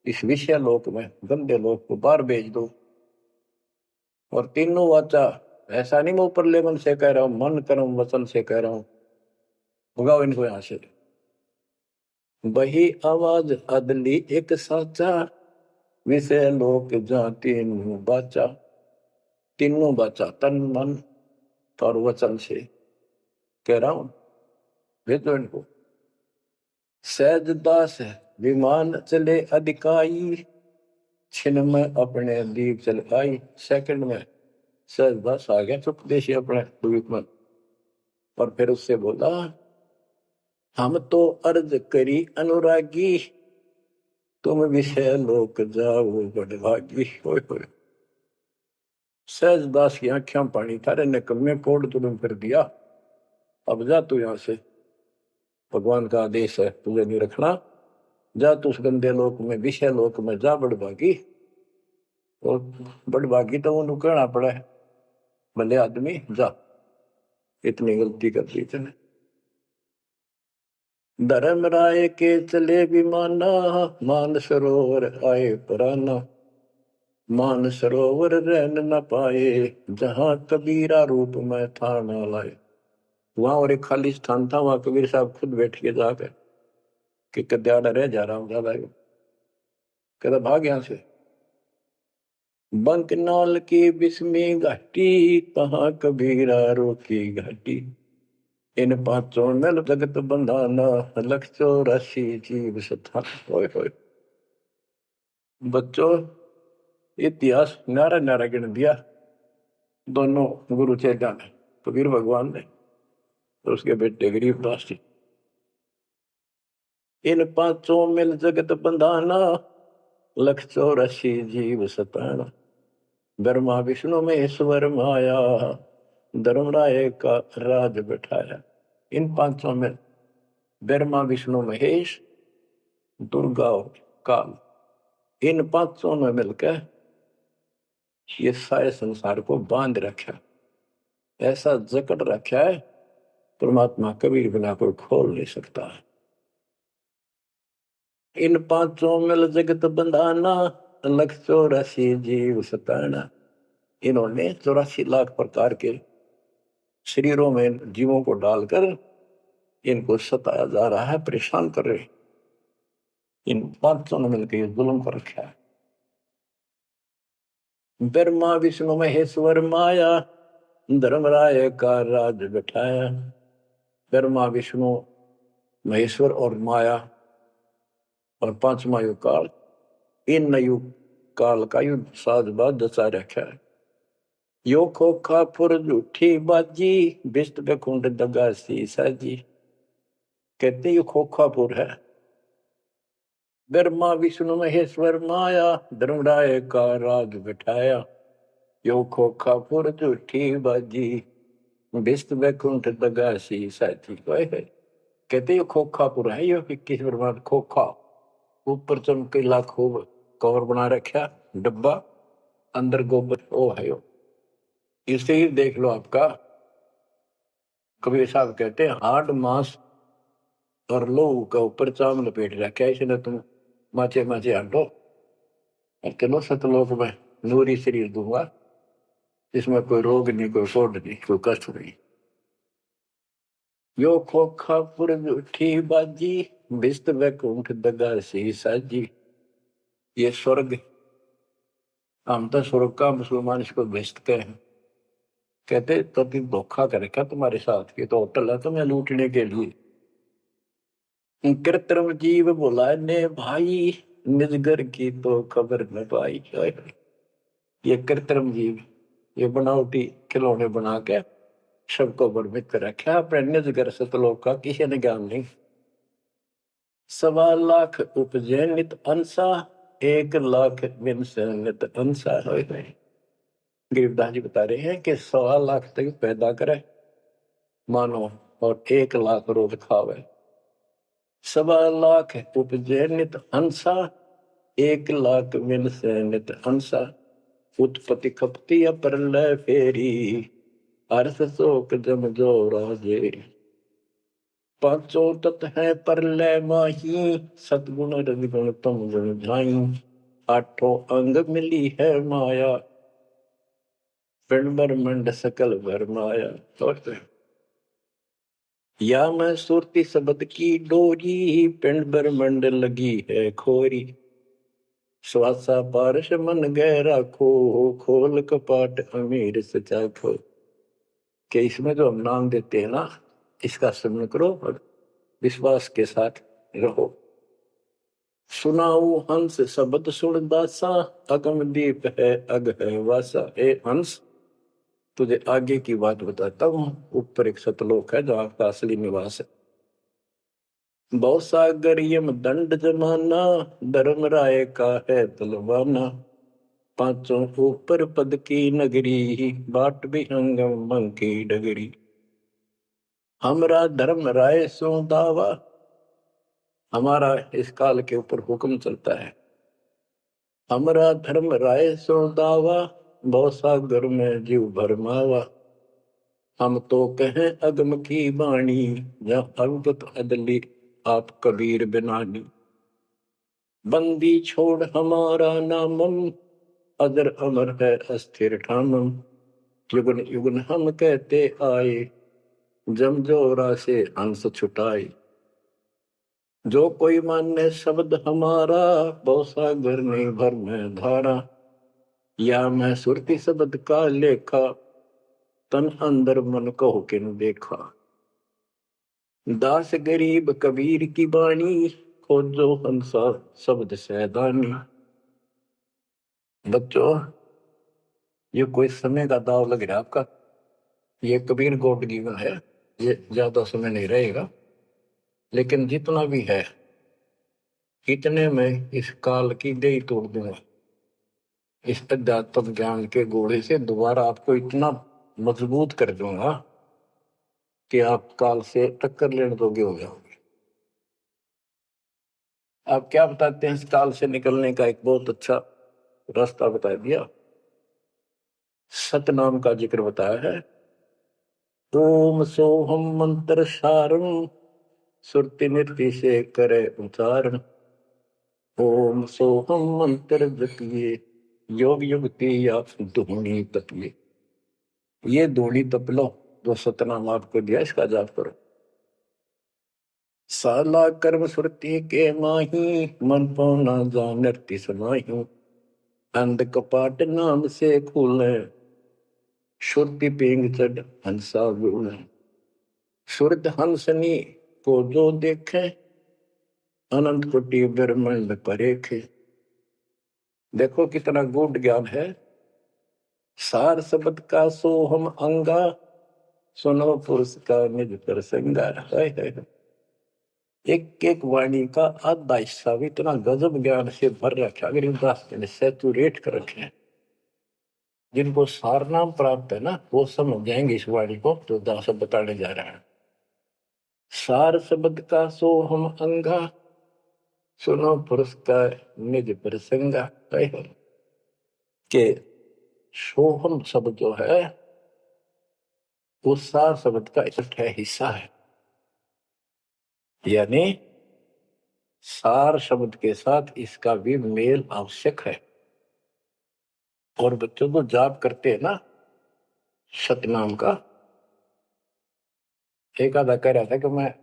इस विषय लोक में, गंदे लोक को बाहर भेज दो। और तीनों वाचा, ऐसा नहीं मैं ऊपर लेवल से कह रहा हूं, मन कर्म वचन से कह रहा हूं, भगाओ इनको यहां से। वही आवाज अदली एक साचा, विषय लोक जाति मुंह बाचा। तीनों बाचा, तन मन और वचन से कह रहा हूं, भेजो इनको। सहज दास विमान चले अधिकाई, छिन में अपने दीप चल आई। सेकंड में सहज दास आ गया चुपदेशी अपने द्वीप में, और फिर उससे बोला, हम तो अर्ज करी अनुरागी, तुम विषय लोक जाओ बड़भागी। सहज दास की आंखें पानी थारे निकम्मे कोड तुम कर दिया, अब जा तू यहां से, भगवान का आदेश है तुझे नहीं रखना, जा तू उस गंदे लोक में, विषय लोक में जा बड़भागी। और बड़भागी तो वो कहना पड़ा है, भले आदमी जा, इतनी गलती कर दी तूने। धर्मराय के चले विमाना, मान सरोवर आए पराना। मान सरोवर रहन न पाए, जहां कबीरा रूप में था न लाए। वहां और एक खाली स्थान था, वहां कबीर साहब खुद बैठ के जाकर कि कद्याड़ा रह जा रहा हूं ज्यादा, कहता भाग यहां से। बंकनाल की बिस्मी घाटी, कहाँ कबीरा रोकी घाटी। इन पांचों में जगत बंधाना, लख 84 जीव सथा। बच्चों, इतिहास नारा नारा गिन दिया दोनों गुरु चेला ने, कबीर भगवान ने और उसके बेटे गरीबदास जी। इन पांचों मिल जगत बंधाना, लख 84 जीव सताना। ब्रह्मा विष्णु महेश्वर माया, धर्मराय का राज बैठाया। इन पांचों में ब्रह्मा विष्णु महेश, दुर्गा और काल, इन पांचों में मिलकर ये सारे संसार को बांध रखा, ऐसा जकड़ रखा है, परमात्मा कबीर बिना कोई खोल नहीं सकता। इन पांचों मिल जगत बंधाना, लख 84 जीव सताना। इन्होंने 84 लाख प्रकार के शरीरों में जीवों को डालकर इनको सताया जा रहा है, परेशान कर रहे। इन पांचों ने मिलकर जुल्म कर रखा है। ब्रह्मा विष्णु महेश्वर माया, धर्मराय का राज बिठाया। ब्रह्मा विष्णु महेश्वर और माया और पांचवा युग काल, इन युग काल का युद्ध साजबाज दसा रखा है। यो खोखा फुर झूठी बाजी, बिस्त पे कुंड दगा सी साजी। कहते ये खोखापुर है। ब्रह्मा विष्णु महेश्वर माया, धर्मराय का राज बिठाया। यो खोखापुर झूठी बाजी, बिस्त पे कुंड दगा सी साजी। कहते ये खोखापुर है। ये 21 ब्रह्मांड खोखा, ऊपर चमकीला खूब कवर बना रखा डब्बा, अंदर गोबर ओ है। इसे ही देख लो। आपका कबीर साहब कहते हैं हाड मांस और लोहू का ऊपर चाम लपेट रखा है इसने, तुम माचे माचे हटो चलो सतलोक में नूरी शरीर दूंगा, इसमें कोई रोग नहीं, कोई कोड नहीं, कोई कष्ट नहीं। यो खोखा पुर झूठी बाजी, बिस्त वैकुंठ दगा सी साजी। ये स्वर्ग, हम तो स्वर्ग का, मुसलमान इसको बिस्त कहे। कहते तो धोखा करेगा तुम्हारे साथ, ये तो होटल है तुम्हें लूटने के लिए। कृत्रिम जीव बोला ने भाई, निजगर की तो खबर न पाई। ये कृत्रिम जीव, ये बनावटी खिलौने बना के सबको भ्रमित कर रखा, अपने निजगर सतलोक का किसी ने ज्ञान नहीं। 1.25 लाख उपजे नित अंसा, 1 लाख बिन से नित अंसा। गरीबदास जी बता रहे हैं कि 1.25 लाख तक पैदा करे मानो और 1 लाख रोज खावे। 1.25 लाख उपजे नित हंसा, 1 लाख मिल से नित हंसा। उत्पत्ति खपती अप्रलय फेरी, अर्थ शोक जम जो राजेरी। पांचों तत् है प्रलय माही, सतगुण रजगुण तम गुण झाई। 8 अंग मिली है माया, पिंड ब्रह्मंड सकल भरमाया। या मैं सुरती शब्द की डोरी, पिंड ब्रह्मंड लगी है खोरी। श्वासा पारस मन गहरा खो, खोल कपाट अमीर सचा खो। कि इसमें जो हम नाम देते हैं ना, इसका स्मरण करो और विश्वास के साथ रहो। सुनाऊ हंस शब्द सुन दासा, अगम दीप है अग है वासा। ए हंस, तुझे आगे की बात बताता हूँ। ऊपर एक सतलोक है जहाँ का असली निवास है। भवसागर यम दंड जमाना, धर्मराय का है तलवाना। पांचों ऊपर पद की नगरी, बाट विहंगम मन की डगरी। हमरा धर्मराय सो दावा, हमारा इस काल के ऊपर हुक्म चलता है। हमरा धर्मराय सो दावा, भवसागर में जीव भरमावा। हम तो कहें अगम की बाणी, जहाँ अवगत अदली आप कबीर बिनानी। बंदी छोड़ हमारा नामम, अदर अमर है अस्थिर ठामम। युगन युगन हम कहते आए, जम जोरा से हंस छुटाए। जो कोई माने शब्द हमारा, भवसागर नहीं भर में धारा। या मैं सुरती शब्द का लेखा, तन अंदर मन को किन देखा। दास गरीब कबीर की बाणी, खोजो हंसा शब्द सैदानी। बच्चों, ये कोई समय का दाव लग रहा है आपका। ये कबीर गोट जीवन है, ये ज्यादा समय नहीं रहेगा, लेकिन जितना भी है इतने में इस काल की देही तोड़ दूंगा। इस अध्यात्म ज्ञान के घोड़े से दोबारा आपको इतना मजबूत कर दूंगा कि आप काल से टक्कर लेने योग्य हो जाओगे। आप क्या बताते हैं? इस काल से निकलने का एक बहुत अच्छा रास्ता बता दिया। सतनाम का जिक्र बताया है। ओम सोहम मंत्र सारम, सुरति नृत्य से करे उच्चारण। ओम सोहम मंत्र जपिए, योग युक्ति या धूनी तपिए। ये धूनी तप लो, जो सतनाम आपको दिया, इसका जाप करो। साला कर्म सुरती के माही, मन पौना जानती समाही। अंध कपाट नाम से खुले, सुरती पेंग चढ़ हंसा गुण। सुरत हंसनी को जो देखे, अनंत कोटि ब्रह्मांड परेखे। देखो कितना गूढ़ ज्ञान है। सार शब्द का सोहम अंगा, सुनो पुरुष का निज प्रसंगा। एक एक वाणी का आधा हिस्सा भी इतना गजब ज्ञान से भर रखा, अगर दास ने सैचुरेट कर रखे हैं। जिनको सार नाम प्राप्त है ना, वो समझ जाएंगे इस वाणी को तो दास बताने जा रहा है। सार शब्द का सोहम अंगा, सुनो पुरुष का निज प्रसंगा। के सोहम शब्द जो है वो सार शब्द का इकट्ठा हिस्सा है। यानी सार शब्द के साथ इसका भी मेल आवश्यक है। और बच्चों को जाप करते हैं ना सतनाम का, एक आधा कह रहा था कि मैं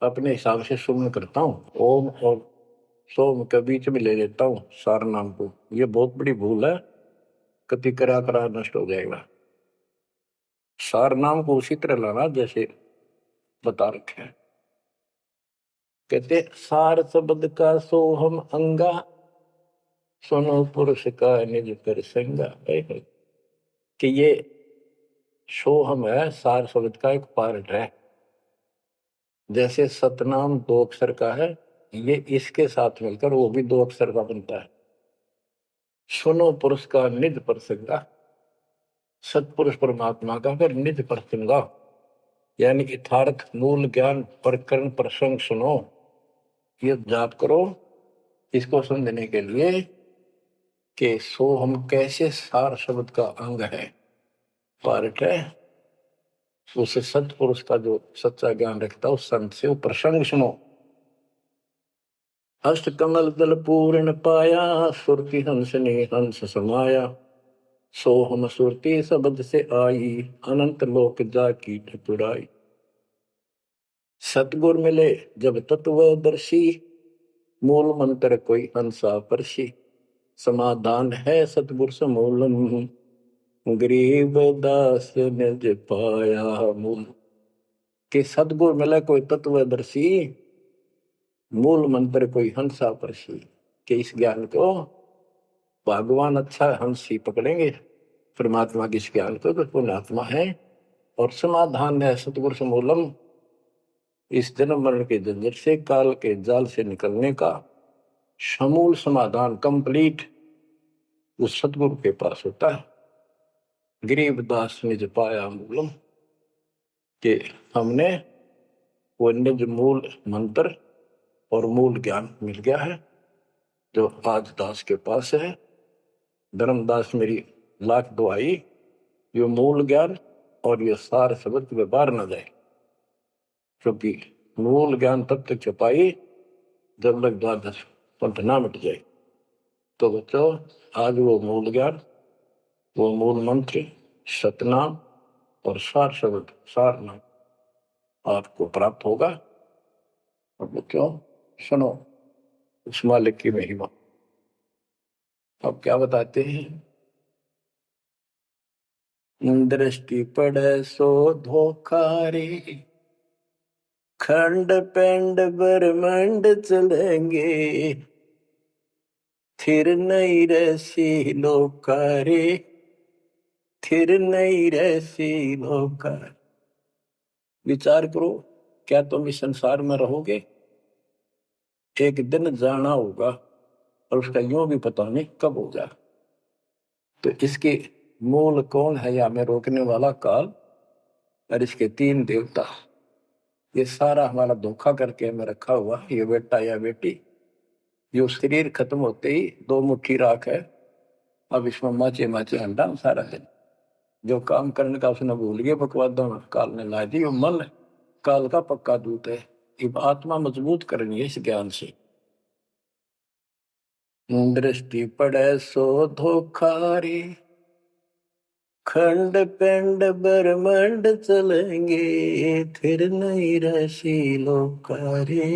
अपने हिसाब से सुमन करता हूँ, ओम और सोम के बीच में ले लेता हूँ सार नाम को। ये बहुत बड़ी भूल है, कति करा करा नष्ट हो जाएगा। सार नाम को उसी तरह लाना जैसे बता रखे हैं। कहते सार शब्द का सोहम अंगा, सुनो पुरुष का निज प्रसंगा। कि ये सोहम है, सार शब्द का एक पार्ट है। जैसे सतनाम 2 अक्षर का है, ये इसके साथ मिलकर वो भी 2 अक्षर का बनता है। सुनो पुरुष का निज प्रसंगा, सतपुरुष परमात्मा का फिर निज प्रसंगा, यानी यथार्थ मूल ज्ञान प्रकरण प्रसंग सुनो। ये जाप करो इसको समझने के लिए कि सोहम कैसे सार शब्द का अंग है, पार्ट है। उसे सतपुरुष का जो सच्चा ज्ञान रखता है उस संत से वो प्रसंग सुनो। अष्ट कमल दल पूर्ण पाया, सुरति हंस ने हंस समाया। सोहम सुरति शब्द से आई, अनंत लोक जा की ठकुराई। सतगुर मिले जब तत्वदर्शी, मूल मंत्र कोई हंसा परसी। समाधान है सतगुर समूलम, गरीब दास निज पाया मूल। के सतगुर मिले कोई तत्वदर्शी, मूल मंत्र कोई हंसा परसी। के इस ज्ञान को भगवान अच्छा हंस ही पकड़ेंगे, परमात्मा के इस ज्ञान को तो पुण्यात्मा है। और समाधान है सतगुर समूलम, इस जन्म मरण के झंझट से, काल के जाल से निकलने का समूल समाधान कंप्लीट उस सतगुरु के पास होता है। गरीबदास निज पाया मूलम, कि हमने वो निज मूल मंत्र और मूल ज्ञान मिल गया है जो आज दास के पास है। धर्मदास मेरी लाख दुआई, ये मूल ज्ञान और ये सार शब्द में बाहर न जाए, क्योंकि मूल ज्ञान तब तक छपाई जब तक द्वादश पंथ ना मिट जाए। तो बच्चों आज वो मूल ज्ञान, वो मूल मंत्र सतनाम और सार शब्द सार नाम आपको प्राप्त होगा। और बच्चों सुनो उस मालिक की महिमा। अब क्या बताते हैं, दृष्टि पड़े सो धोखा रे, खंड पेंड ब्रह्मांड चलेंगे। थिर नहीं रहसी लोका रे, थिर नहीं रहसी लोका। विचार करो, क्या तुम इस संसार में रहोगे? एक दिन जाना होगा और उसका यूं भी पता नहीं कब होगा। तो इसके मूल कौन है या हमें रोकने वाला? काल और इसके 3 देवता। ये सारा हमारा धोखा करके हमें रखा हुआ, ये बेटा या बेटी, जो शरीर खत्म होते ही 2 मुट्ठी राख है, अब इसमें माचे माचे अंडा सारा दिन। जो काम करने का उसने भूल गया, बकवादों में काल ने ला दी। मन काल का पक्का दूत है। अब आत्मा मजबूत करनी है इस ज्ञान से। दृष्टि पड़े सो धोखा रे, खंड पिंड ब्रह्मंड चलेंगे, फिर नहीं रसी लोका रे,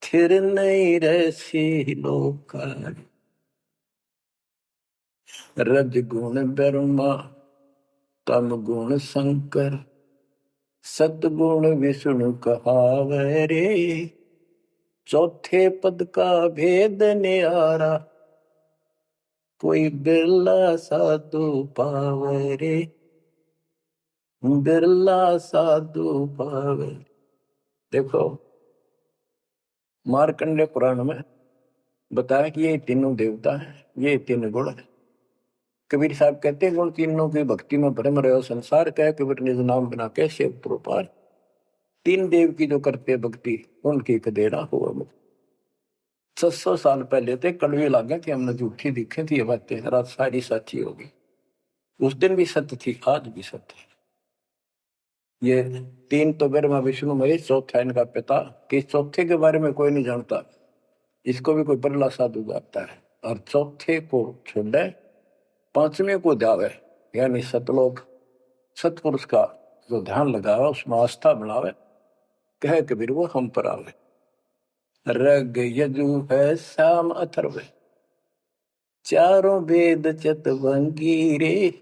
फिर नहीं रसी लोका रे। रज गुण ब्रह्मा, तम गुण शंकर, सतगुण विष्णु कहावे रे, चौथे पद का भेद न्यारा, कोई बिरला साधु पावे रे, बिरला साधु पावे। देखो मार्कंडेय पुराण में बताया कि ये तीनों देवता हैं, ये तीन गुण है। कबीर साहब कहते हैं गुण तीनों की भक्ति में भ्रम रहो संसार, कह कबीर निज नाम बिना कैसे प्रोपार। तीन देव की जो करते भक्ति, उनकी कदेरा हुआ मुक्त। 600 साल पहले थे कड़वे लागे कि हमने झूठी दिखे थी ये बातें, रात सारी सच्ची होगी। उस दिन भी सत्य थी, आज भी सत्य है। ये तीन तो ब्रह्मा विष्णु महेश, चौथा इनका पिता, कि चौथे के बारे में कोई नहीं जानता, इसको भी कोई परला साधु जाता है। और चौथे को छोड़े, पांचवें को जावे, यानी सतलोक सतपुरुष का जो ध्यान लगावे, उसमें आस्था बनावे, कहे कबीर वो हम पर आवे। रग यजु है श्याम अथर्व, चारों वेद चतुरंगी रे,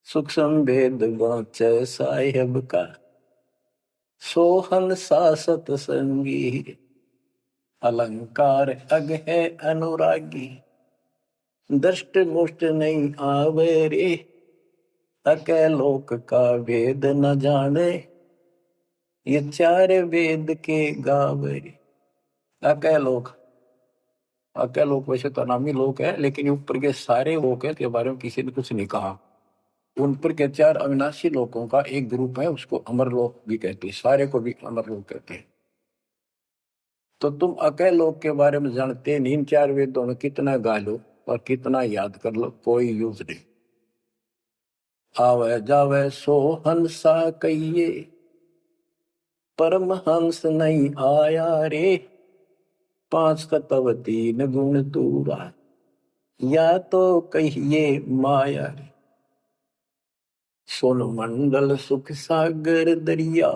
सूक्ष्म वेद वांचे साहेब का, सोहन सासत संगी, अलंकार अग है अनुरागी, दृष्ट मुष्ट नहीं आवे रे, अके लोक का वेद न जाने, ये चार वेद के गावे रे। अके लोक वैसे तो नामी लोक है, लेकिन ऊपर के सारे लोक है के बारे में किसी ने कुछ नहीं कहा। उन पर के चार अविनाशी लोकों का एक ग्रुप है, उसको अमर लोक भी कहते हैं, सारे को भी अमर लोक कहते हैं। तो तुम अके लोक के बारे में जानते नहीं, इन चार वेदों में कितना गा लो और कितना याद कर लो, कोई यूज नहीं। आवे जावे सो हंसा कहिए, परम हंस नहीं आया रे, पांच तत्व तीन गुण दूरा, या तो कहिए माया रे। सोन मंडल सुख सागर दरिया,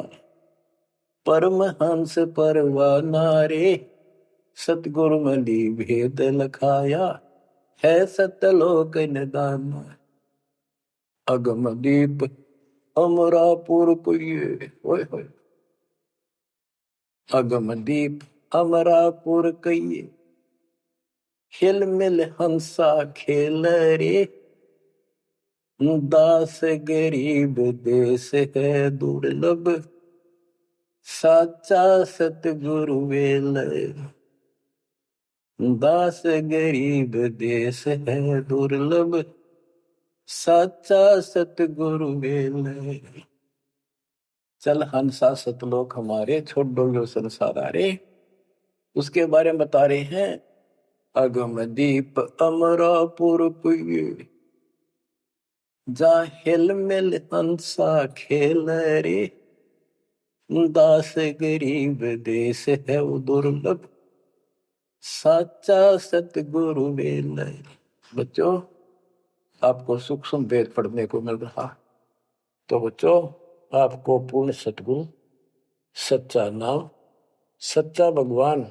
परम हंस परवाना रे, सतगुरु मली भेद लखाया, है सतलोक निदान। अगम दीप अमरापुर कुये, ओए होए, अगम दीप अमरापुर कहिए, हिल मिल हंसा खेल रे, दास गरीब देश है दुर्लभ, साचा सतगुरु वेल, दास गरीब देश है दुर्लभ, साचा सतगुरु वेल। चल हंसा सतलोक हमारे, छोड़ डोलो संसार आरे। उसके बारे में बता रहे हैं, अगम दीप अमरापुर कुये, जा हिल मिल हंसा खेल रे, दास गरीब देश है वो दुर्लभ, साचा सतगुरु वेल। बच्चों आपको सूक्ष्म वेद पढ़ने को मिल रहा, तो बच्चों आपको पूर्ण सतगुरु, सच्चा नाम, सच्चा भगवान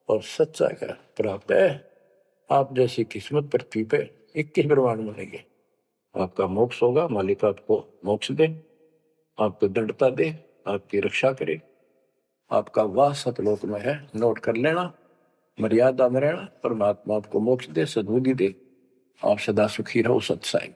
और सच्चा का प्राप्त है। आप जैसी किस्मत पृथ्वी पे 21 ब्रह्मांड मिलेंगे, आपका मोक्ष होगा। मालिक आपको मोक्ष दे, आपको दंडता दे, आपकी रक्षा करे। आपका वाह सतलोक में है, नोट कर लेना, मर्यादा में रहना। परमात्मा आपको मोक्ष दे, सद्बुद्धि दे, आप सदा सुखी रहो। सत्साई।